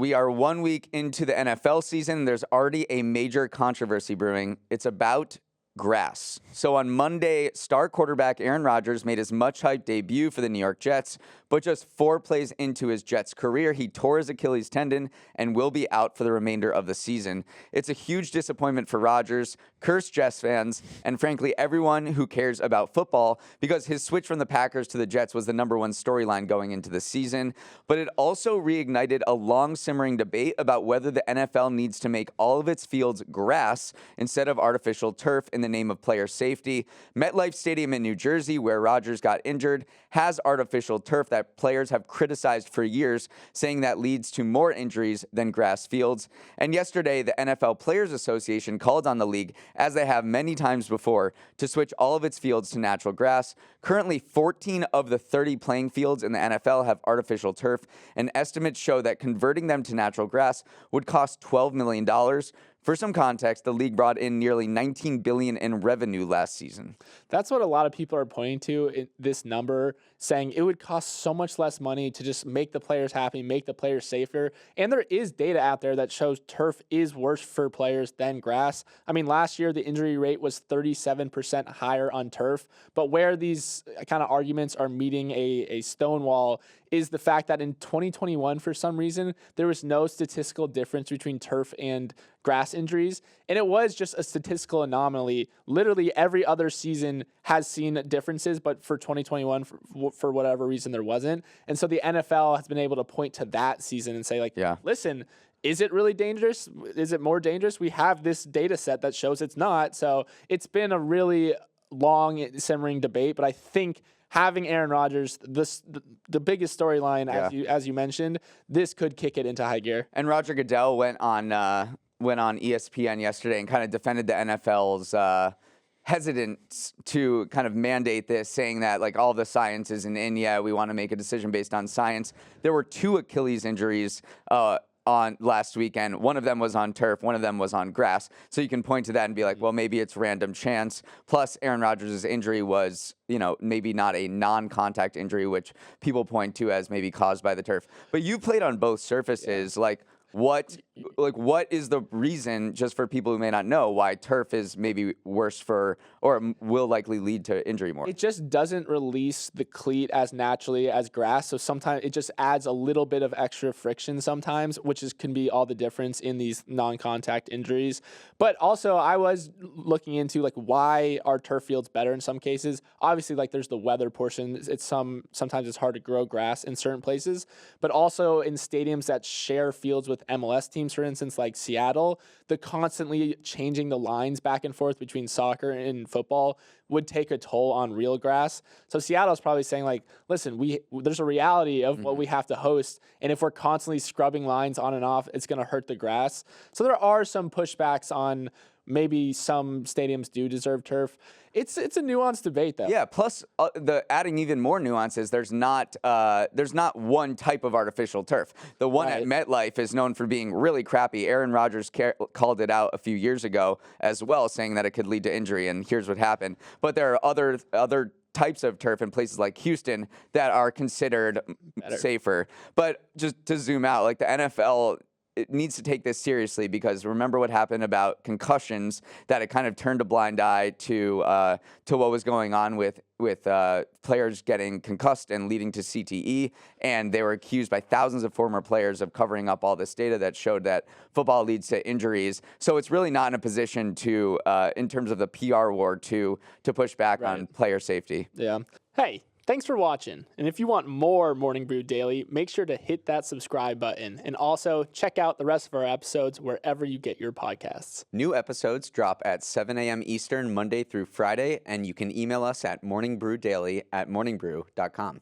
We are 1 week into the NFL season. There's already a major controversy brewing. It's about grass. So on Monday, star quarterback Aaron Rodgers made his much-hyped debut for the New York Jets, but just 4 plays into his Jets career, he tore his Achilles tendon and will be out for the remainder of the season. It's a huge disappointment for Rodgers, cursed Jets fans, and frankly, everyone who cares about football, because his switch from the Packers to the Jets was the #1 storyline going into the season. But it also reignited a long simmering debate about whether the NFL needs to make all of its fields grass instead of artificial turf in the name of player safety. MetLife Stadium in New Jersey, where Rodgers got injured, has artificial turf that players have criticized for years, saying that leads to more injuries than grass fields. And yesterday, the NFL Players Association called on the league, as they have many times before, to switch all of its fields to natural grass. Currently, 14 of the 30 playing fields in the NFL have artificial turf, and estimates show that converting them to natural grass would cost $12 million. For some context, the league brought in nearly $19 billion in revenue last season. That's what a lot of people are pointing to, in this number, saying it would cost so much less money to just make the players happy, make the players safer. And there is data out there that shows turf is worse for players than grass. I mean, last year, the injury rate was 37% higher on turf. But where these kind of arguments are meeting a stone wall is the fact that in 2021, for some reason, there was no statistical difference between turf and grass injuries. And it was just a statistical anomaly. Literally every other season has seen differences, but for 2021, for whatever reason, there wasn't. And so the NFL has been able to point to that season and say, listen, is it really dangerous? Is it more dangerous? We have this data set that shows it's not. So it's been a really long simmering debate, but I think having Aaron Rodgers, the biggest storyline, as you mentioned, this could kick it into high gear. And Roger Goodell went on ESPN yesterday and kind of defended the NFL's hesitance to kind of mandate this, saying that like all the science isn't in yet. We want to make a decision based on science. There were 2 Achilles injuries on last weekend. One of them was on turf, one of them was on grass. So you can point to that and be like, well, maybe it's random chance. Plus, Aaron Rodgers' injury was, maybe not a non-contact injury, which people point to as maybe caused by the turf. But you played on both surfaces. Yeah. What is the reason, just for people who may not know, why turf is maybe worse for, or will likely lead to injury more? It just doesn't release the cleat as naturally as grass. So sometimes it just adds a little bit of extra friction sometimes, which can be all the difference in these non-contact injuries. But also I was looking into why are turf fields better in some cases. Obviously, there's the weather portion. Sometimes it's hard to grow grass in certain places, but also in stadiums that share fields with MLS teams, for instance, like Seattle, the constantly changing the lines back and forth between soccer and football would take a toll on real grass. So Seattle's probably saying listen, there's a reality of what we have to host. And if we're constantly scrubbing lines on and off, it's going to hurt the grass. So there are some pushbacks on maybe some stadiums do deserve turf. It's a nuanced debate, though. Yeah. Plus, adding even more nuances, there's not one type of artificial turf. The one at MetLife is known for being really crappy. Aaron Rodgers called it out a few years ago as well, saying that it could lead to injury. And here's what happened. But there are other types of turf in places like Houston that are considered safer. But just to zoom out, the NFL, it needs to take this seriously, because remember what happened about concussions, that it kind of turned a blind eye to what was going on with players getting concussed and leading to CTE. And they were accused by thousands of former players of covering up all this data that showed that football leads to injuries. So it's really not in a position to, in terms of the PR war, to push back on player safety. Yeah. Hey, thanks for watching. And if you want more Morning Brew Daily, make sure to hit that subscribe button. And also check out the rest of our episodes wherever you get your podcasts. New episodes drop at 7 a.m. Eastern, Monday through Friday, and you can email us at morningbrewdaily@morningbrew.com.